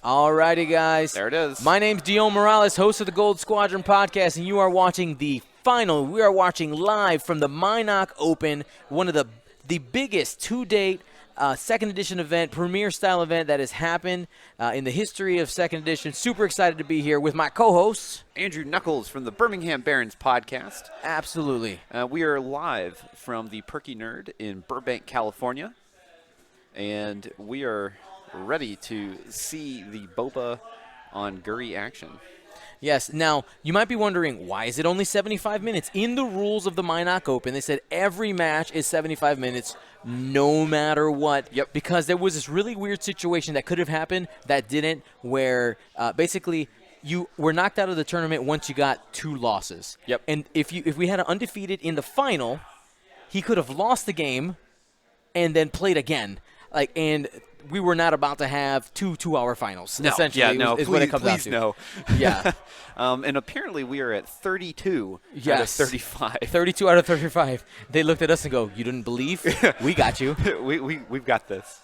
Alrighty, guys. There it is. My name's Dion Morales, host of the Gold Squadron podcast, and you are watching the final. We are watching live from the Mynock Open, one of the biggest to-date second edition event, premier style event that has happened in the history of second edition. Super excited to be here with my co-hosts. Andrew Knuckles from the Birmingham Barons podcast. Absolutely. We are live from the Perky Nerd in Burbank, California. And we are ready to see the Boba on Guri action. Yes. Now, you might be wondering, why is it only 75 minutes? In the rules of the Mynock Open, they said every match is 75 minutes, no matter what. Yep. Because there was this really weird situation that could have happened that didn't, where basically you were knocked out of the tournament once you got 2 losses. Yep. And if we had an undefeated in the final, he could have lost the game and then played again. And we were not about to have 2 2-hour finals. No, essentially, yeah, no, is please, what it comes down please to. no. Yeah. And apparently we are at 32 Yes. out of 35. 32 out of 35. They looked at us and go, "You didn't believe? We got you." We've got this.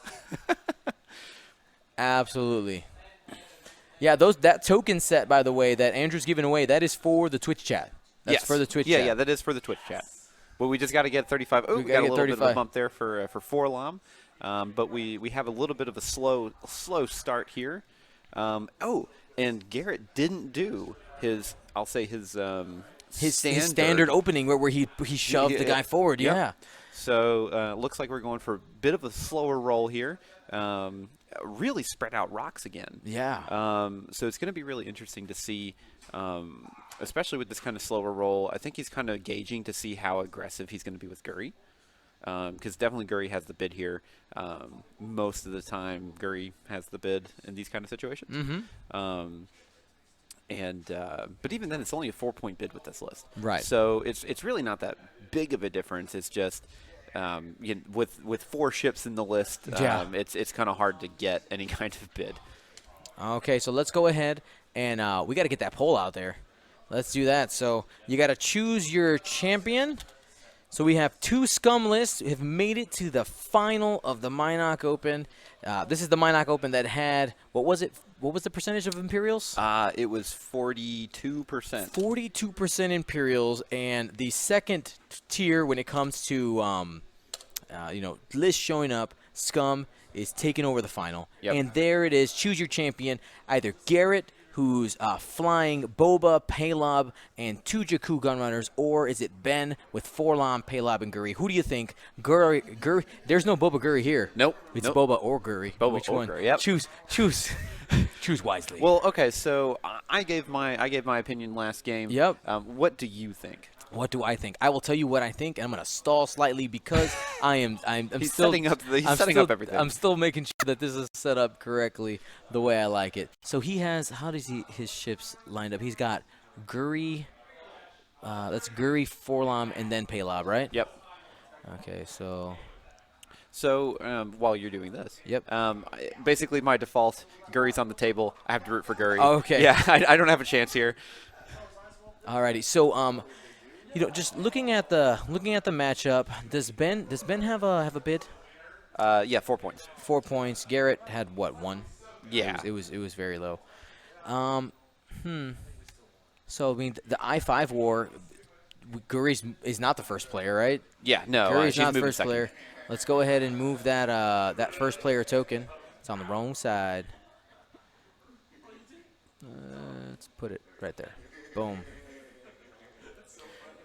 Absolutely. Yeah, that token set, by the way, that Andrew's giving away, that is for the Twitch chat. That's yes. for the Twitch yeah, chat. Yeah, that is for the Twitch chat. But we just got to get 35. Oh, we got a little bit of a bump there for Forlam. But we have a little bit of a slow start here. And Garret didn't do his standard opening where he shoved the guy forward. Yep. Yeah. So looks like we're going for a bit of a slower roll here. Really spread out rocks again. Yeah. So it's going to be really interesting to see, especially with this kind of slower roll. I think he's kind of gauging to see how aggressive he's going to be with Guri. Because definitely Guri has the bid here. Most of the time, Guri has the bid in these kind of situations. Mm-hmm. But even then, it's only a 4-point bid with this list. Right. So it's really not that big of a difference. It's just with 4 ships in the list, it's kind of hard to get any kind of bid. Okay, so let's go ahead and we got to get that poll out there. Let's do that. So you got to choose your champion. So we have 2 scum lists who have made it to the final of the Mynock Open. This is the Mynock Open that had, what was it? What was the percentage of Imperials? It was 42%. 42% Imperials, and the second tier when it comes to, lists showing up, scum is taking over the final. Yep. And there it is. Choose your champion, either Garret, who's flying Boba, Paylob, and 2 Jakku Gunrunners, or is it Ben with Forlam, Paylob, and Guri? Who do you think? Guri. There's no Boba Guri here. Nope. It's Boba or Guri. Boba Which or one? Guri, yep. Choose wisely. Well, okay, so I gave my opinion last game. Yep. What do you think? What do I think? I will tell you what I think, and I'm going to stall slightly because I'm He's still setting up everything. I'm still making sure that this is set up correctly the way I like it. So he has, how does his ships lined up? He's got Guri, that's Guri, Forlam, and then Paylob, right? Yep. Okay, so while you're doing this, yep. Basically my default, Guri's on the table. I have to root for Guri. Okay. Yeah, I don't have a chance here. Alrighty, so just looking at the matchup, does Ben have a bid? Yeah, 4 points. 4 points. Garret had what, 1? Yeah. It was very low. So I mean, the I-5 war, Guri is not the first player, right? Yeah, no. Guri's not the moving first second. player. Let's go ahead and move that first player token. It's on the wrong side. Let's put it right there. Boom.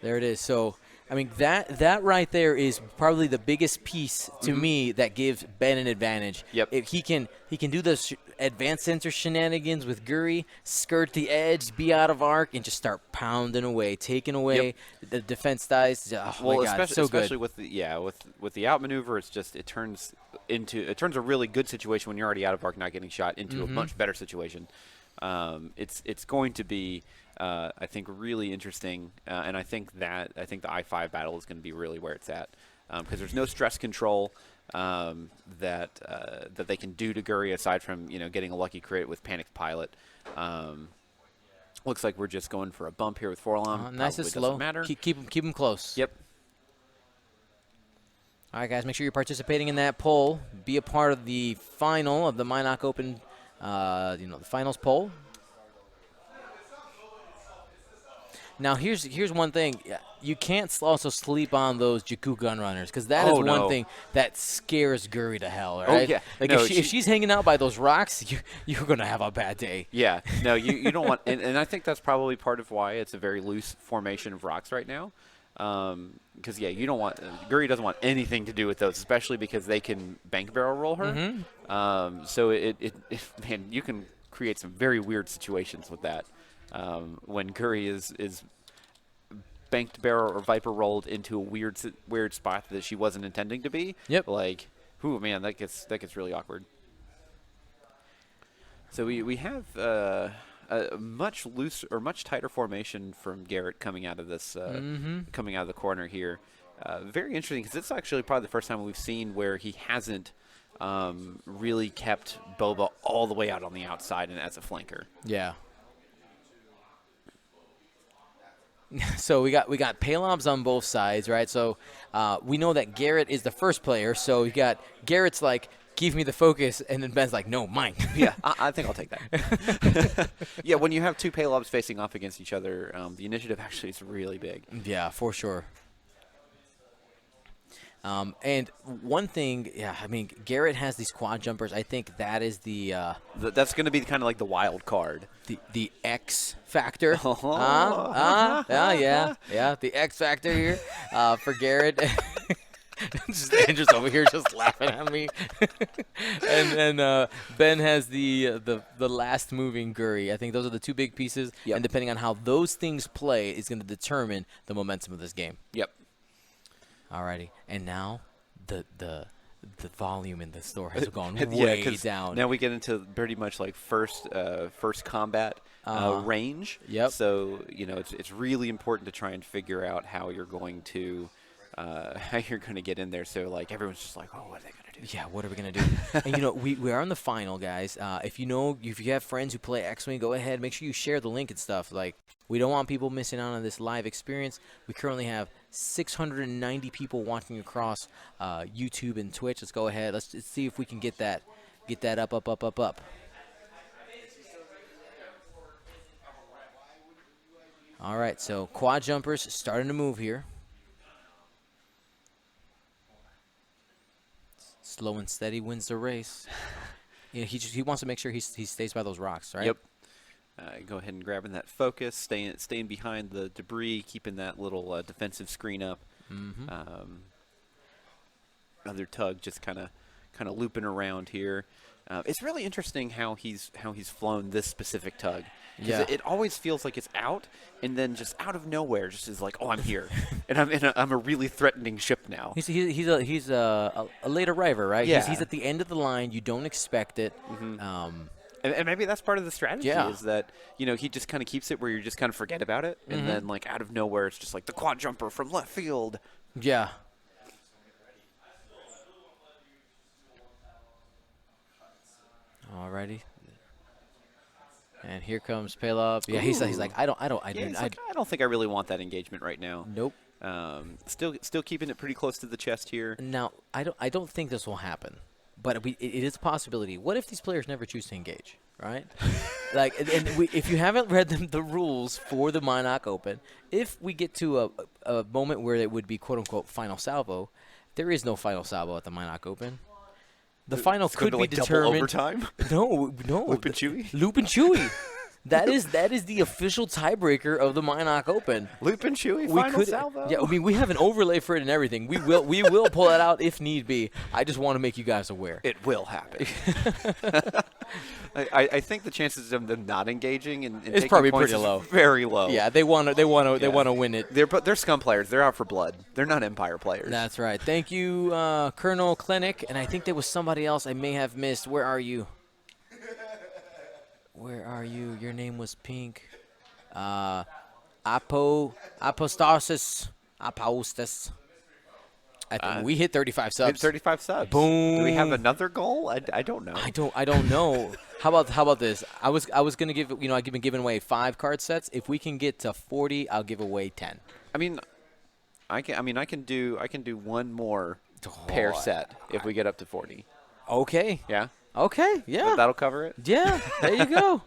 There it is. So, I mean, that right there is probably the biggest piece to me that gives Ben an advantage. Yep. If he can do the advanced sensor shenanigans with Guri, skirt the edge, be out of arc, and just start pounding away, taking away the defense dice. Oh, well, my God, especially with the outmaneuver, it turns a really good situation when you're already out of arc, not getting shot, into a much better situation. It's going to be. I think really interesting, and I think the I-5 battle is going to be really where it's at, because there's no stress control that they can do to Guri aside from getting a lucky crit with Panicked Pilot. Looks like we're just going for a bump here with Forlam. Nice and slow. Matter. Keep them close. Yep. All right, guys, make sure you're participating in that poll. Be a part of the final of the Mynock Open the finals poll. Now, here's one thing. You can't also sleep on those Jakku gun runners, because that is one thing that scares Guri to hell, right? Oh, yeah. Like, No, if she's hanging out by those rocks, you're going to have a bad day. Yeah. No, you don't want – and I think that's probably part of why it's a very loose formation of rocks right now. Because, you don't want – Guri doesn't want anything to do with those, especially because they can bank barrel roll her. Mm-hmm. So man, you can create some very weird situations with that. When Guri is banked barrel or viper rolled into a weird spot that she wasn't intending to be. Yep. Like, man, that gets really awkward. So we have a much loose or much tighter formation from Garret coming out of this coming out of the corner here. Very interesting, because it's actually probably the first time we've seen where he hasn't really kept Boba all the way out on the outside and as a flanker. Yeah. So we got Palobs on both sides, right? So we know that Garret is the first player. So you got Garrett's like, give me the focus, and then Ben's like, no, mine. Yeah, I think I'll take that. Yeah, when you have two Palobs facing off against each other, the initiative actually is really big. Yeah, for sure. And one thing, Garret has these quad jumpers. I think that is That's going to be kind of like the wild card. The X factor. Yeah, the X factor here for Garret. Just Andrew's over here just laughing at me. and Ben has the last moving Guri. I think those are the two big pieces. Yep. And depending on how those things play is going to determine the momentum of this game. Yep. Alrighty, and now the volume in the store has gone way down. Now we get into pretty much like first combat range. Yep. So it's really important to try and figure out how you're going to get in there. So like everyone's just like, oh, what are they gonna do? Yeah, what are we gonna do? And we are on the final, guys. If you have friends who play X-Wing, go ahead. Make sure you share the link and stuff. Like, we don't want people missing out on this live experience. We currently have 690 people watching across YouTube and Twitch. Let's go ahead. Let's see if we can get that up. All right, so quad jumpers starting to move here. Slow and steady wins the race. He wants to make sure he stays by those rocks, right? Yep. Go ahead and grabbing that focus, staying behind the debris, keeping that little defensive screen up. Mm-hmm. Other tug just kind of looping around here. It's really interesting how he's flown this specific tug. Yeah. It always feels like it's out, and then just out of nowhere, just is like, oh, I'm here, and I'm a really threatening ship now. He's a late arriver, right? Yeah. He's at the end of the line. You don't expect it. Mm-hmm. And maybe that's part of the strategy is that, he just kind of keeps it where you just kind of forget about it. And then, like, out of nowhere, it's just like the quad jumper from left field. Yeah. Alrighty. And here comes Palob. Yeah, he's like, I don't think I really want that engagement right now. Nope. Still keeping it pretty close to the chest here. Now, I don't think this will happen. But it is a possibility. What if these players never choose to engage, right? Like, if you haven't read the rules for the Mynock Open, if we get to a moment where it would be quote-unquote final salvo, there is no final salvo at the Mynock Open. The final could be determined. Double overtime? No. Loop and Chewy? Loop and Chewy. That is the official tiebreaker of the Mynock Open. Loop and Chewy, final salvo. Yeah, we have an overlay for it and everything. We will pull that out if need be. I just want to make you guys aware. It will happen. I think the chances of them not engaging and it's taking probably points pretty low. Is very low. Yeah, they want to win it. They're scum players. They're out for blood. They're not Empire players. That's right. Thank you, Colonel Clinic, and I think there was somebody else I may have missed. Where are you? Where are you? Your name was Pink. Apostas. I think we hit 35 subs. Hit 35 subs. Boom. Do we have another goal? I don't know. I don't know. How about this? I was gonna give I've been giving away 5 card sets. If we can get to 40, I'll give away 10. I can do one more pair set if we get up to 40. Okay. Yeah. Okay, yeah. That'll cover it. Yeah, there you go.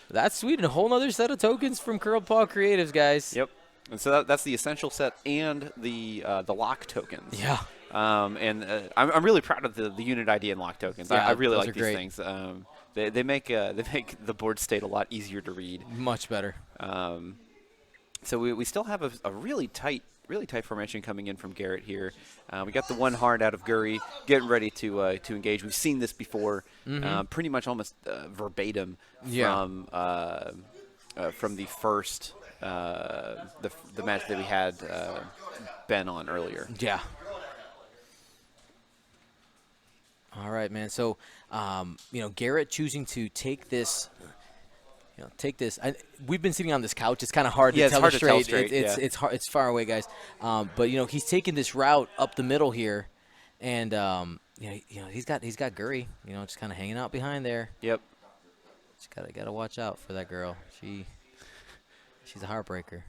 That's sweet. And a whole other set of tokens from Curled Paw Creatives, guys. Yep. And so that's the essential set and the lock tokens. Yeah. I'm really proud of the unit ID and lock tokens. Yeah, I really those like are these great. things. They make the board state a lot easier to read. Much better. So we still have a really tight formation coming in from Garret here. We got the one hard out of Guri, getting ready to engage. We've seen this before, pretty much almost verbatim from the first the match that we had Ben on earlier. Yeah. All right, man. So, Garret choosing to take this. Take this. We've been sitting on this couch. It's kind of hard to tell hard to tell straight. straight. It's hard. It's far away, guys. But he's taking this route up the middle here, and he's got Guri. Just kind of hanging out behind there. Yep. Just gotta watch out for that girl. She's a heartbreaker.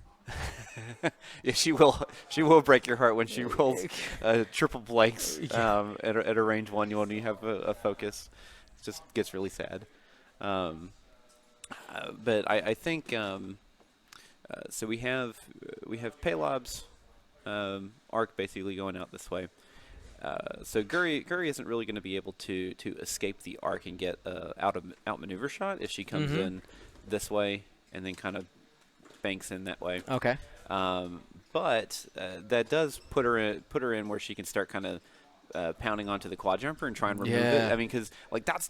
Yeah, she will break your heart when she rolls triple blanks at a range 1 when you have a focus. It just gets really sad. But I think so. We have Palob's arc basically going out this way. So Guri isn't really going to be able to escape the arc and get outmaneuver shot if she comes in this way and then kind of banks in that way. Okay. But that does put her in where she can start kind of pounding onto the quad jumper and try and remove it. I mean, because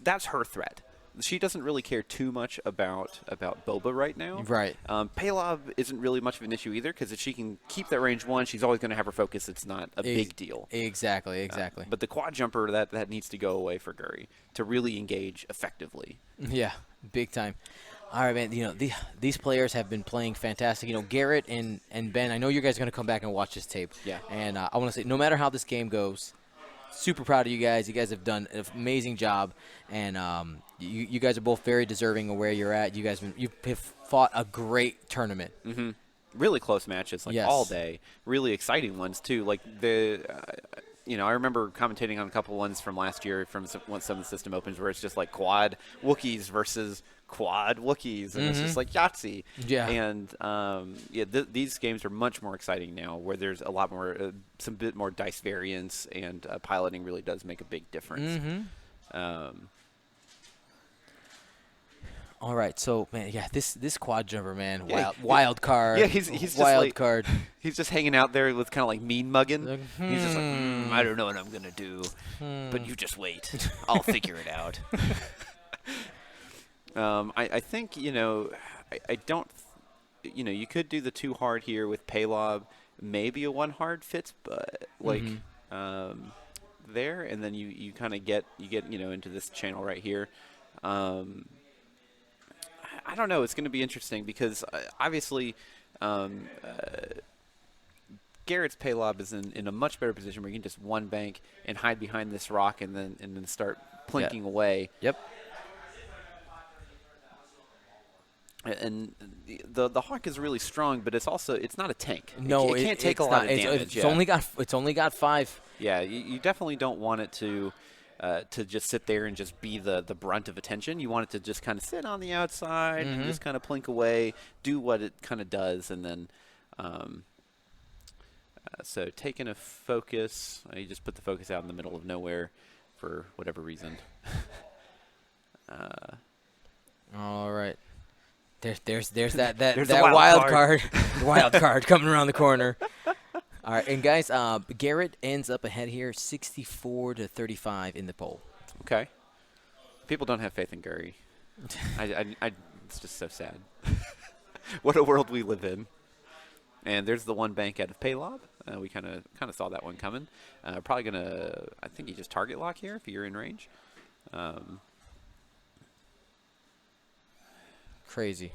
that's her threat. She doesn't really care too much about Boba right now. Right. Palob isn't really much of an issue either because if she can keep that range 1, she's always going to have her focus. It's not a big deal. Exactly. But the quad jumper, that needs to go away for Guri to really engage effectively. Yeah, big time. All right, man. These players have been playing fantastic. Garret and Ben, I know you guys are going to come back and watch this tape. Yeah. And I want to say, no matter how this game goes, super proud of you guys. You guys have done an amazing job, and you guys are both very deserving of where you're at. You have fought a great tournament. Mm-hmm. Really close matches, all day. Really exciting ones too. I remember commentating on a couple ones from last year from some of the system opens where it's just like quad Wookiees versus quad Wookiees, and it's just like Yahtzee. Yeah. And these games are much more exciting now, where there's a lot more, some bit more dice variance, and piloting really does make a big difference. All right, so man, this quad jumper, man, wild card. Yeah, he's just wild card. He's just hanging out there with kind of like mean mugging. He's just like, I don't know what I'm gonna do, but you just wait. I'll figure it out. I think I don't. You could do the 2 hard here with Palob. Maybe a 1 hard fits, but there, and then you kind of get into this channel right here. I don't know. It's going to be interesting because obviously Garrett's Palob is in a much better position where you can just 1 bank and hide behind this rock and then start plinking away. Yep. And the Hawk is really strong, but it's not a tank. No, it can't take a lot of damage. It's only got 5. Yeah, you definitely don't want it to just sit there and just be the brunt of attention. You want it to just kind of sit on the outside and just kind of plink away, do what it kind of does, and then so taking a focus, you just put the focus out in the middle of nowhere for whatever reason. All right. There's that There's the that wild wild card. card. The wild card coming around the corner. All right, and guys, Garret ends up ahead here, 64-35 in the poll. Okay. People don't have faith in Guri. It's just so sad. What a world we live in. And there's the 1 bank out of Palob. We kind of saw that one coming. Probably gonna. I think you just target lock here if you're in range. Crazy.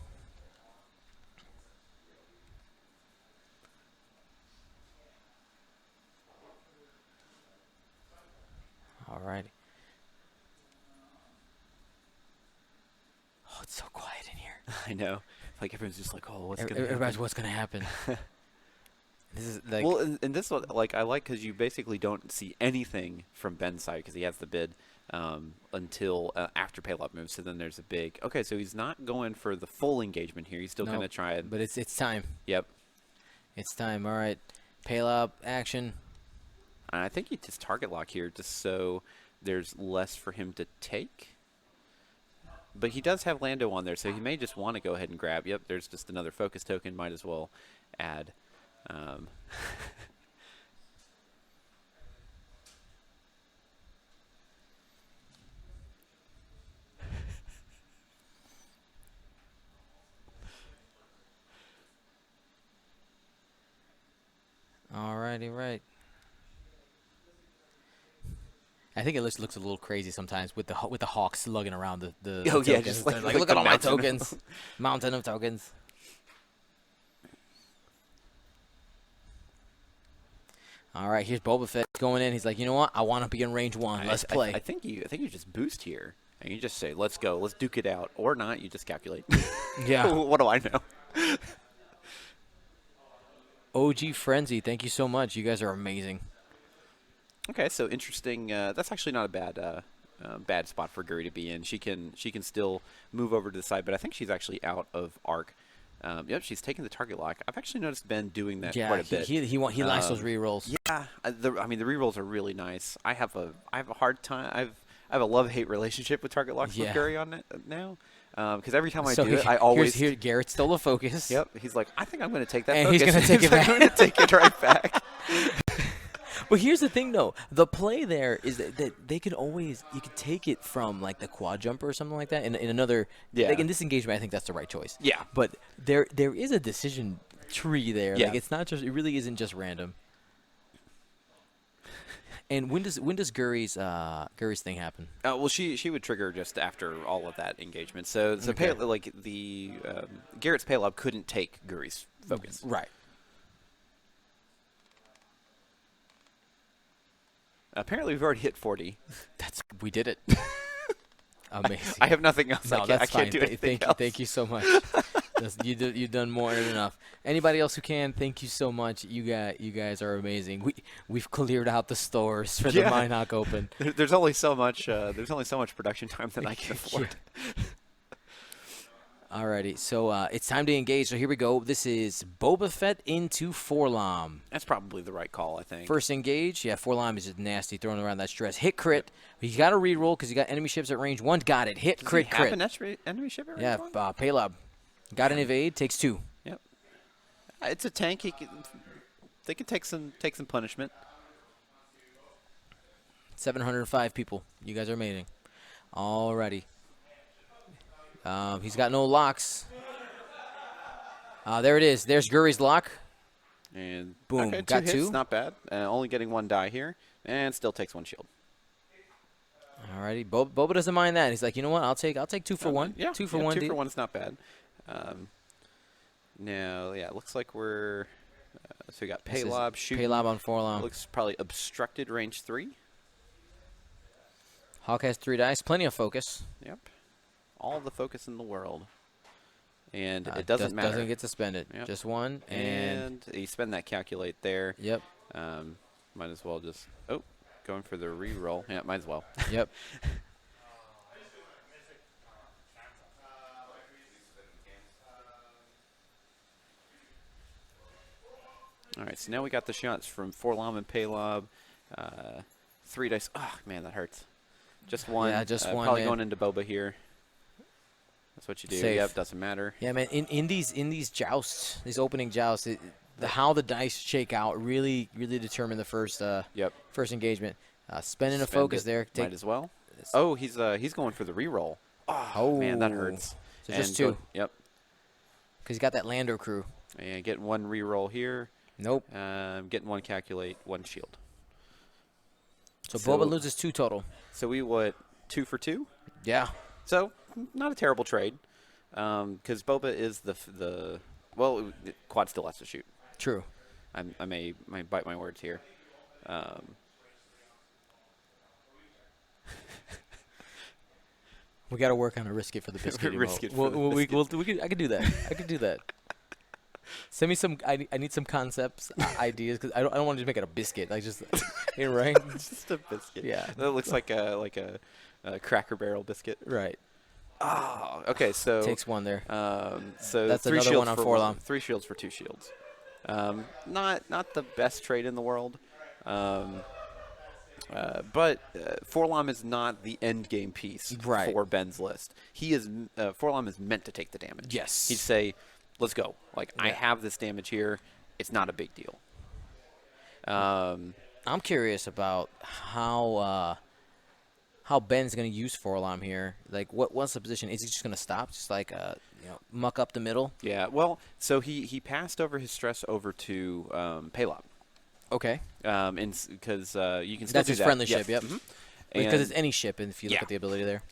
All righty. Oh, it's so quiet in here. I know. Like everyone's just like, oh, what's gonna Everybody's happen? what's gonna happen. This is like Well, and this one, I like because you basically don't see anything from Ben's side because he has the bid. until after Paylob moves. So then there's a big. Okay, so he's not going for the full engagement here. He's still going to try it. But it's time. Yep. It's time. All right. Paylob action. And I think he just target lock here just so there's less for him to take. But he does have Lando on there, so he may just want to go ahead and grab. Yep, there's just another focus token. Might as well add. Alrighty, right. I think it looks a little crazy sometimes with the Hawks lugging around the Oh yeah, tokens. just They're like look the at all my mountain. tokens, mountain of tokens. All right, here's Boba Fett going in. He's like, you know what? I want to be in range 1. Let's play. I think you just boost here and you just say, let's go, let's duke it out, or not. You just calculate. Yeah. What do I know? OG Frenzy, thank you so much. You guys are amazing. Okay, so interesting. That's actually not a bad spot for Guri to be in. She can still move over to the side, but I think she's actually out of arc. Yep, she's taking the target lock. I've actually noticed Ben doing that quite a bit. He likes those rerolls. Yeah, I mean the rerolls are really nice. I have a hard time. I have a love-hate relationship with target locks with Guri on it now. Because every time I do it, I always here. Garrett stole a focus. Yep, he's like, I think I'm going to take that. And focus. he's going to take it back. I'm going to take it right back. But here's the thing, though. The play there is that they could always – you could take it from, like, the quad jumper or something like that. In another – like in this engagement, I think that's the right choice. Yeah. But there is a decision tree there. Yeah. Like, it's not just – it really isn't just random. And when does Guri's thing happen? Well, she would trigger just after all of that engagement. So Okay. like the Garrett's Paylob couldn't take Guri's focus. Right. Apparently, we've already hit 40. We did it. Amazing. I have nothing else. No, I that's can't fine. do anything else. Thank you so much. You've done more than enough. Anybody else who can, thank you so much. You guys are amazing. We've cleared out the stores for the Mynock Open. There's only so much. There's only so much production time that I can afford. Alrighty, so it's time to engage. So here we go. This is Boba Fett into Forlom. That's probably the right call, I think. First engage. Yeah, Forlom is just nasty, throwing around that stress. Hit crit. You got to reroll because you got enemy ships at range 1. Got it. Hit crit Does he crit. have an enemy ship at range Yeah, 1? Paylob. Got an evade. Takes 2. Yep. It's a tank. They can take some punishment. 705 people. You guys are amazing. Alrighty. He's got no locks. There it is. There's Guri's lock. And boom, okay, got 2 hits, 2. Not bad. Only getting 1 die here, and still takes 1 shield. Alrighty, Boba doesn't mind that. He's like, you know what? I'll take 2 for 1. Yeah, 2 for 1. 2 for 1 is not bad. Now, yeah, it looks like we're so we got Paylob shooting. Paylob on Forlom. Looks probably obstructed range 3. Hawk has 3 dice. Plenty of focus. Yep. All the focus in the world. And it doesn't matter. Doesn't get to spend it. Yep. Just 1. And you spend that calculate there. Yep. Might as well just going for the reroll. Yeah, might as well. Yep. All right, so now we got the shots from Forlom and Paylob. 3 dice. Oh, man, that hurts. Just 1. Yeah, just 1. Probably going into Boba here. That's what you do. Safe. Yep, doesn't matter. Yeah, man. In these jousts, these opening jousts, how the dice shake out really determine the first first engagement. Spending a focus there. Might as well. Oh, he's going for the reroll. Oh, man, that hurts. So just 2. Yep. Because he's got that Lando crew. And getting 1 reroll here. Nope. Getting 1 calculate, 1 shield. So Boba loses 2 total. So we 2 for 2? Yeah. So not a terrible trade, because Boba is the quad still has to shoot. True. I may bite my words here. We got to work on a risk it for the biscuit. Risk it I could do that. I could do that. Send me some. I need some concepts, ideas, because I don't want to just make it a biscuit. Like just, right? It's just a biscuit. Yeah. That looks like a Cracker Barrel biscuit. Right. Oh, okay. So Takes one there. so That's 3 another shields one on for Forlom. 3 shields for 2 shields. Not the best trade in the world. But Forlom is not the end game piece Right. for Ben's list. He is Forlom is meant to take the damage. Yes. He'd say, "Let's go. Like I Yeah. have this damage here. It's not a big deal." I'm curious about how Ben's going to use Forlom here. Like, what's the position? Is he just going to stop? Just like muck up the middle? Yeah. Well, so he passed over his stress over to Paylob. Okay. And because you can still That's do his that. friendly Yes. ship. Yep. Mhm. Because And- it's any ship, and if you look Yeah. at the ability there.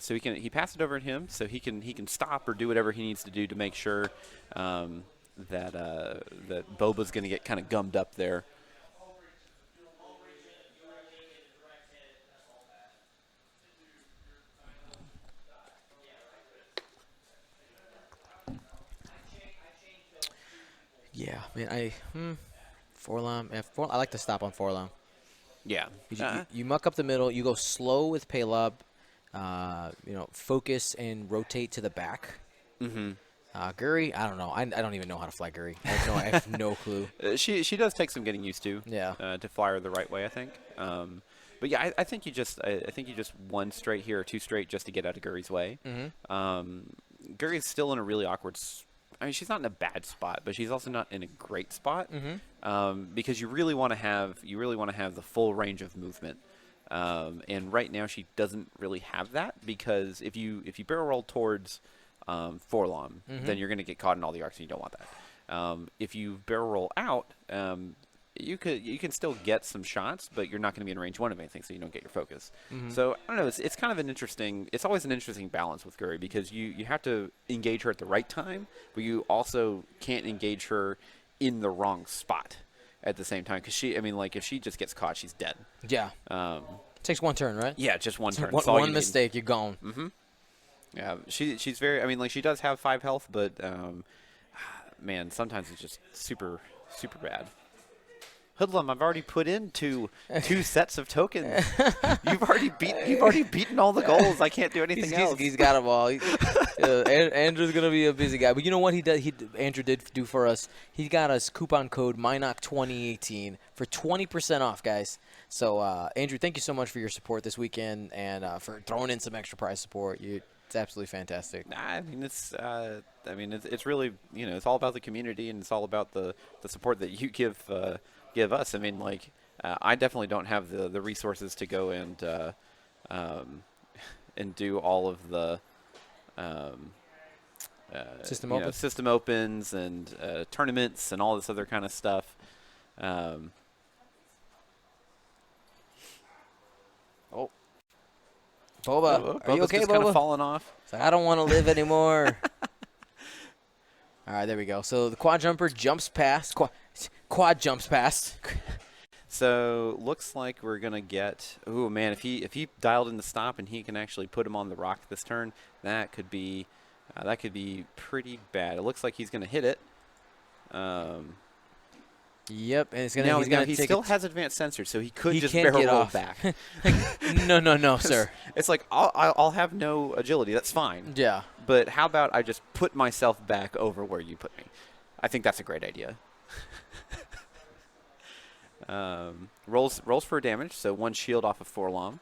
So he passed it over to him, so he can stop or do whatever he needs to do to make sure that Boba's going to get kind of gummed up there. Yeah, man. Forlom. Yeah, I like to stop on Forlom. Yeah. You muck up the middle. You go slow with Paylob. Focus and rotate to the back. Mm-hmm. Guri, I don't know. I don't even know how to fly Guri. I have no clue. She does take some getting used to. Yeah. To fly her the right way, I think. But yeah, I think you just one straight here or 2 straight just to get out of Guri's way. Mm-hmm. Guri's still in a really awkward. I mean, she's not in a bad spot, but she's also not in a great spot. Mm-hmm. Because you really want to have the full range of movement. And right now she doesn't really have that, because if you barrel roll towards Forlom, then you're going to get caught in all the arcs, and you don't want that. If you barrel roll out, you can still get some shots, but you're not going to be in range 1 of anything, so you don't get your focus. So I don't know. It's kind of an interesting. It's always an interesting balance with Guri, because you have to engage her at the right time, but you also can't engage her in the wrong spot at the same time, because if she just gets caught, she's dead. Yeah. Takes one turn, right? Yeah, just one turn. One mistake, you're gone. Mm-hmm. Yeah, she's very. I mean, she does have 5 health, but man, sometimes it's just super bad. Hoodlum, I've already put in two sets of tokens. You've already beaten all the goals. I can't do anything else. He's got them all. Andrew's gonna be a busy guy, but you know what Andrew did do for us? He got us coupon code Mynock 2018 for 20% off, guys. So Andrew, thank you so much for your support this weekend and for throwing in some extra prize support. It's absolutely fantastic. I mean, it's really, it's all about the community, and it's all about the support that you give us. I mean, I definitely don't have the resources to go and do all of the system opens and tournaments and all this other kind of stuff. Boba, are you okay, just Boba? kind of falling off. It's like, I don't want to live anymore. All right, there we go. So the quad jumper jumps past. Quad jumps past. So looks like we're gonna get. Oh man, if he dialed in the stop and he can actually put him on the rock this turn, that could be pretty bad. It looks like he's gonna hit it. Yep, and he's gonna he still has advanced sensors, so he could just can't barrel get roll off. back. No, sir. It's like I'll have no agility. That's fine. Yeah. But how about I just put myself back over where you put me? I think that's a great idea. Rolls for damage, so 1 shield off of Forlom.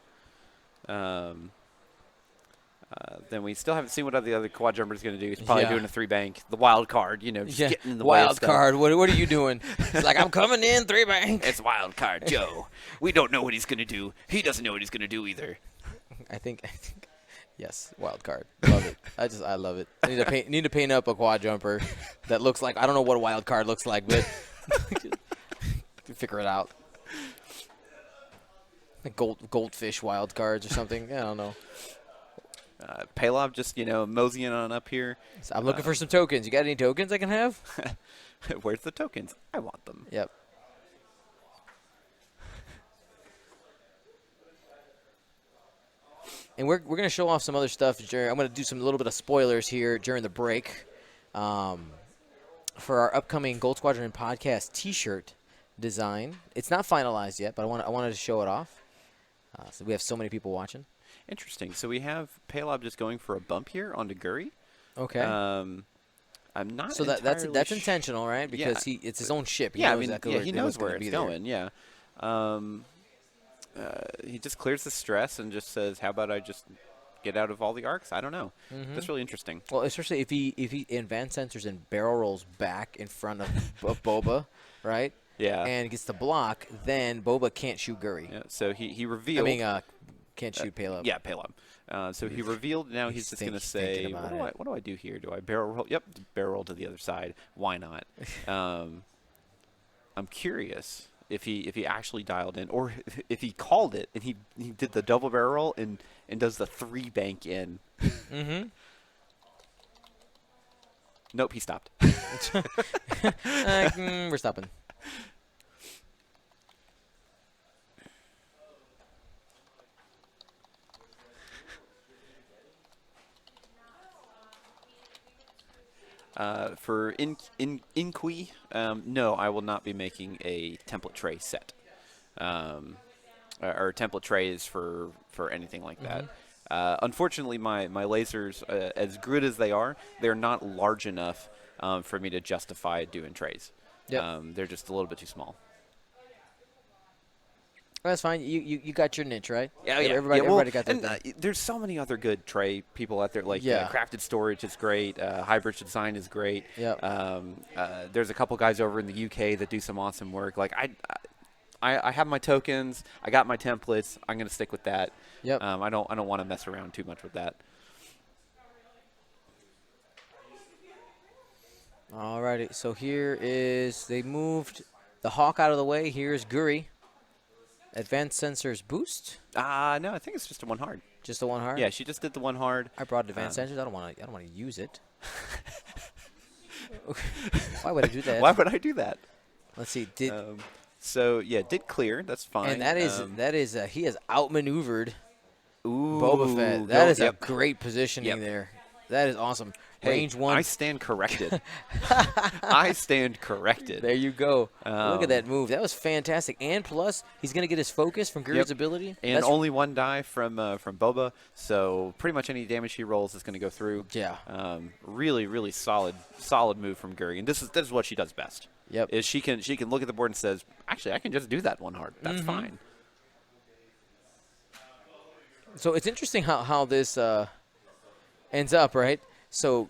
Then we still haven't seen what the other quad jumper is going to do. He's probably doing a 3 bank, the wild card, just getting in the way of wild stuff. card. What are you doing? He's like, I'm coming in 3 bank. It's wild card, Joe. We don't know what he's going to do. He doesn't know what he's going to do either. I think, yes, wild card. Love it. I love it. I need to paint up a quad jumper that looks like, I don't know what a wild card looks like, but figure it out. Like goldfish wild cards or something. I don't know. Paylob just, moseying on up here. So I'm looking for some tokens. You got any tokens I can have? Where's the tokens? I want them. Yep. And we're going to show off some other stuff. I'm going to do some little bit of spoilers here during the break. for our upcoming Gold Squadron podcast T-shirt design. It's not finalized yet, but I wanted to show it off. So we have so many people watching. Interesting. So we have Palob just going for a bump here onto Guri. Okay. I'm not. So that's intentional, right? Because it's his own ship. He knows exactly he knows where it's going. Yeah. He just clears the stress and just says, "How about I just get out of all the arcs?" I don't know. That's really interesting. Well, especially if he advanced sensors and barrel rolls back in front of Boba, right? Yeah. And gets the block, then Boba can't shoot Guri. Yeah. So he revealed. Can't shoot Palob. Yeah, Palob. So he revealed. Now he's just going to say, what do I do here? Do I barrel roll? Yep, barrel roll to the other side. Why not? I'm curious if he actually dialed in, or if he called it and he did the double barrel roll and does the 3 bank in. Nope, he stopped. We're stopping. For Inqui, no, I will not be making a template tray set, or template trays for anything like that. Unfortunately, my lasers, as good as they are, they're not large enough for me to justify doing trays. Yep. They're just a little bit too small. That's fine. You got your niche, right? Yeah, Everybody got their thing. There's so many other good tray people out there. Like Crafted Storage is great. Hybrid Design is great. Yep. There's a couple guys over in the UK that do some awesome work. Like I have my tokens. I got my templates. I'm gonna stick with that. Yep. I don't want to mess around too much with that. Alrighty. So here is they moved the Hawk out of the way. Here's Guri. Advanced sensors boost? No, I think it's just a 1 hard. Just the 1 hard? Yeah, she just did the 1 hard. I brought advanced sensors. I don't want to use it. Why would I do that? Why would I do that? Let's see. Did clear. That's fine. And that is he has outmaneuvered Ooh, Boba Fett. That is a great positioning Yep. there. That is awesome. Hey, Range 1. I stand corrected. I stand corrected. There you go. Look at that move. That was fantastic. And plus, he's going to get his focus from Garrett's ability. And only 1 die from Boba, so pretty much any damage he rolls is going to go through. Yeah. Really, really solid move from Guri. And this is what she does best. Yep. Is she can look at the board and says, actually, I can just do that 1 hard. That's fine. So it's interesting how this ends up, right? So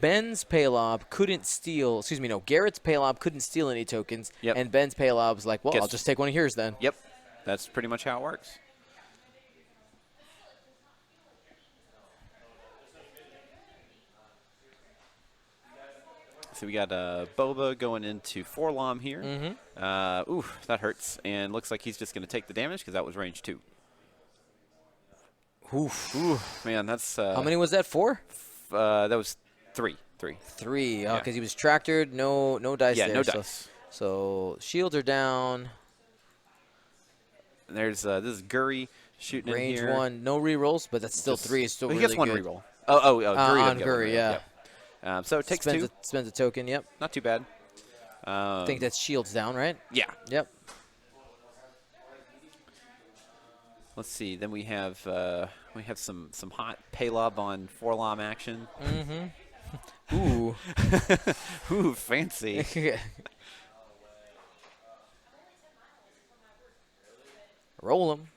Ben's Palob couldn't steal, Garrett's Palob couldn't steal any tokens, and Ben's Palob was like, well, I'll just take one of yours then. Yep. That's pretty much how it works. So we got Boba going into Forlom here. That hurts. And looks like he's just going to take the damage because that was range 2. Oof. Man, that's... how many was that, 4? That was 3. 3, because he was tractored, no dice there. Yeah, no dice. So shields are down. And there's this is Guri shooting Range in here. 1, no rerolls, but that's still 3. It's still really good. He gets 1 reroll. Guri on Guri, yeah. So it takes 2. Spends a token, yep. Not too bad. I think that's shields down, right? Yeah. Yep. Let's see. Then we have some hot Palob on Forlom action. Ooh. Ooh, fancy. Roll him.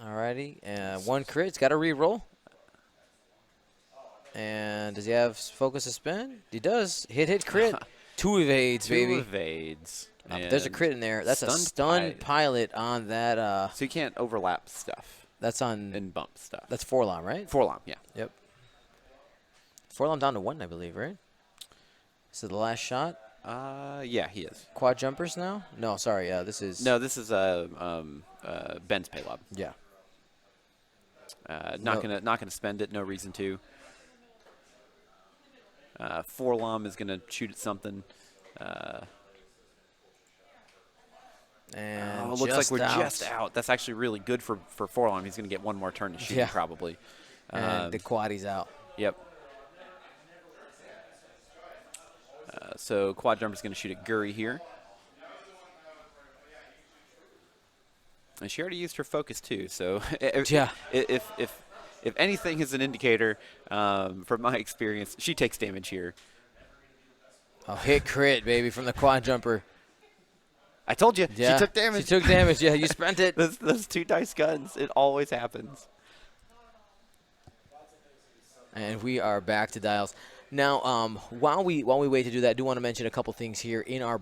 Alrighty. 1 crit. It's got a re-roll. And does he have focus to spin? He does. Hit, crit. 2 evades, baby. 2 evades. There's a crit in there. That's a stun pilot on that. So you can't overlap stuff. That's on. And bump stuff. That's Forlom, right? Forlom, yeah. Yep. Forlom down to 1, I believe, right? This is the last shot. Yeah, he is. Quad jumpers now? No, sorry. This is. No, this is Ben's Palob. Yeah. Not gonna spend it. No reason to. Forlom is gonna shoot at something. And looks like we're just out. That's actually really good for Forlom. He's gonna get 1 more turn to shoot probably. And the quad, he's out. Yep. So Quad Jumper's going to shoot at Guri here. And she already used her focus too. So Yeah. if anything is an indicator, from my experience, she takes damage here. Oh, hit crit, baby, from the Quad Jumper. I told you, Yeah. she took damage. She took damage. Yeah, you spent it. those 2 dice guns, it always happens. And we are back to dials. Now, while we wait to do that, I do want to mention a couple things here in our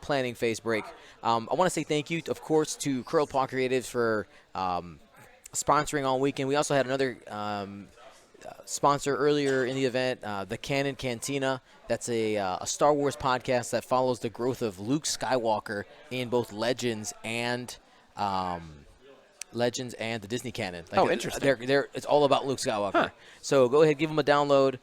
planning phase break. I want to say thank you, of course, to Curl Paw Creatives for sponsoring all weekend. We also had another sponsor earlier in the event, the Canon Cantina. That's a Star Wars podcast that follows the growth of Luke Skywalker in both Legends and the Disney canon. Oh, interesting. It's all about Luke Skywalker. Huh. So go ahead, give them a download.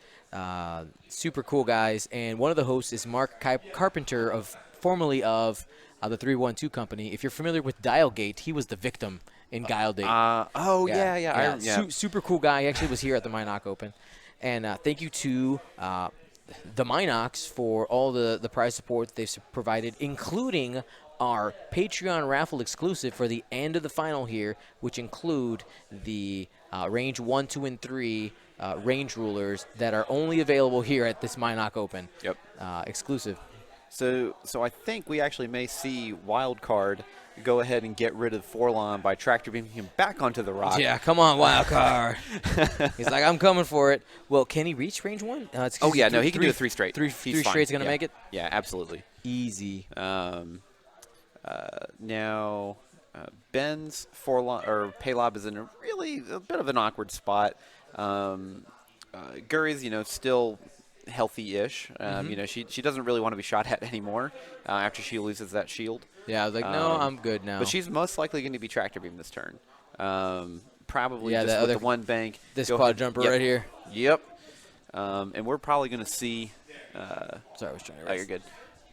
Super cool guys. And one of the hosts is Mark Carpenter, formerly of the 312 Company. If you're familiar with Dialgate, he was the victim in Guiledate. Yeah. Super cool guy. He actually was here at the Mynock Open. And thank you to the Mynocks for all the prize support that they've provided, including our Patreon raffle exclusive for the end of the final here, which include the range 1, 2, and 3 range rulers that are only available here at this Mynock Open. Yep. Exclusive. So I think we actually may see Wildcard go ahead and get rid of Forlon by tractor beaming him back onto the rock. Yeah, come on, Wildcard. He's like, I'm coming for it. Well, can he reach range 1? No, he can do a 3 straight. Three straight's going to make it? Yeah, absolutely. Easy. Now, Ben's Forlon or Paylob is in a bit of an awkward spot. Guri's, still healthy-ish. She doesn't really want to be shot at anymore after she loses that shield. Yeah, I was like, no, I'm good now. But she's most likely going to be tractor beam this turn. Probably Yeah, just the with the one bank. This Go Quad ahead. Jumper Yep. right here. Yep. And we're probably going to see. Sorry, I was trying to Oh, you're good.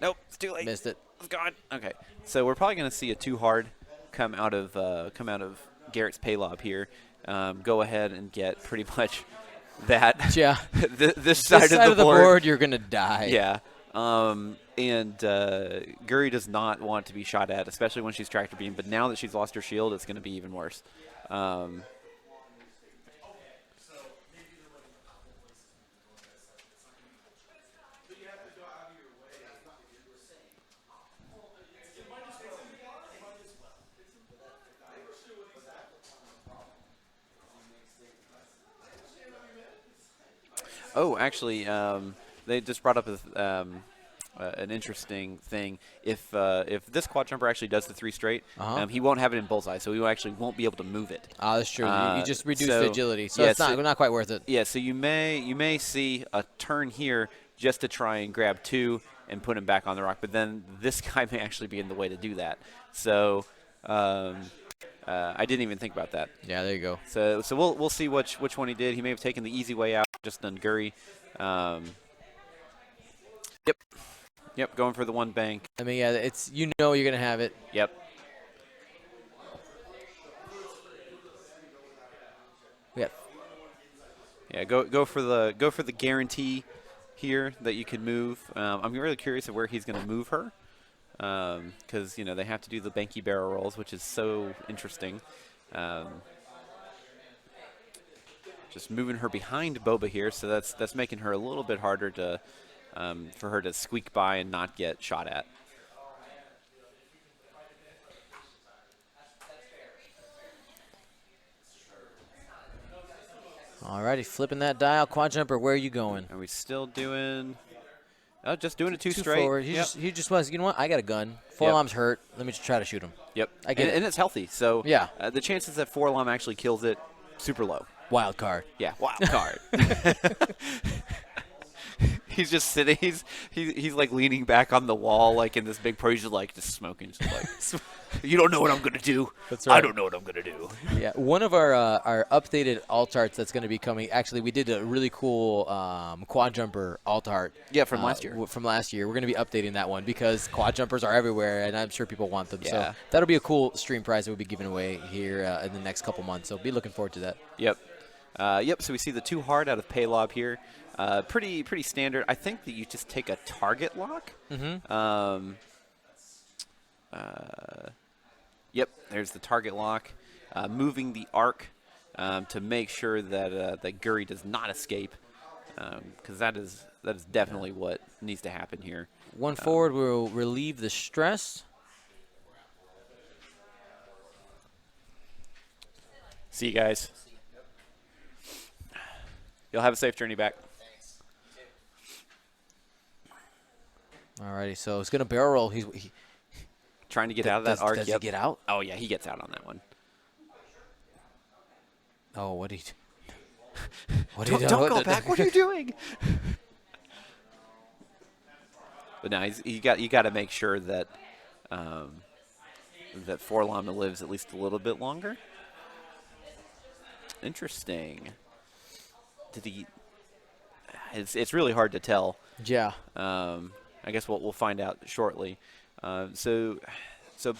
Nope, it's too late. Missed it. It's gone. Okay, so we're probably going to see a 2 hard come out of Garrett's Paylob here. Go ahead and get pretty much that. Yeah. this side of the board. board, you're going to die. Yeah. And Guri does not want to be shot at, especially when she's tractor beam. But now that she's lost her shield, it's going to be even worse. Oh, actually, they just brought up an interesting thing. If this Quad Jumper actually does the 3 straight, he won't have it in bullseye, so he actually won't be able to move it. Oh, that's true. You just reduce the agility, so it's not quite worth it. Yeah, so you may see a turn here just to try and grab 2 and put him back on the rock, but then this guy may actually be in the way to do that. So I didn't even think about that. Yeah, there you go. So we'll see which one he did. He may have taken the easy way out, just done Guri. Yep, going for the one bank. I mean, yeah, it's you're gonna have it. Yep. Yeah, go for the guarantee here that you can move. I'm really curious of where he's going to move her, because they have to do the banky barrel rolls, which is so interesting. Just moving her behind Boba here, so that's making her a little bit harder to for her to squeak by and not get shot at. Alrighty, flipping that dial. Quad Jumper, where are you going? Are we still doing? Oh, just doing it two Two straight. forward. He just was. You know what? I got a gun. Forlom's hurt. Let me just try to shoot him. Yep. I get it. And it's healthy, so yeah. The chances that Forlom actually kills it super low. Wild card. Yeah, wild card. He's just sitting. He's like leaning back on the wall, like in this big pose, just like just smoking, just like you don't know what I'm gonna do. That's right. I don't know what I'm gonna do. Yeah, one of our updated alt arts that's going to be coming. Actually, we did a really cool quad jumper alt art. Yeah, from last year. From last year, we're going to be updating that one because quad jumpers are everywhere, and I'm sure people want them. Yeah. So that'll be a cool stream prize that we'll be giving away here in the next couple months. So be looking forward to that. Yep. So we see the 2 hard out of Paylob here. Pretty standard. I think that you just take a target lock. Mm-hmm. Yep, there's the target lock. Moving the arc to make sure that that Guri does not escape, because that is definitely what needs to happen here. One forward will relieve the stress. See you guys. You'll have a safe journey back. Alrighty, so it's gonna barrel roll. He Trying to get out of that arc. Does he get out? Oh yeah, he gets out on that one. Oh, what did he? Don't go back. What are you doing? But now you got to make sure that that Forlom lives at least a little bit longer. Interesting. Did he? It's really hard to tell. Yeah. I guess we'll find out shortly. So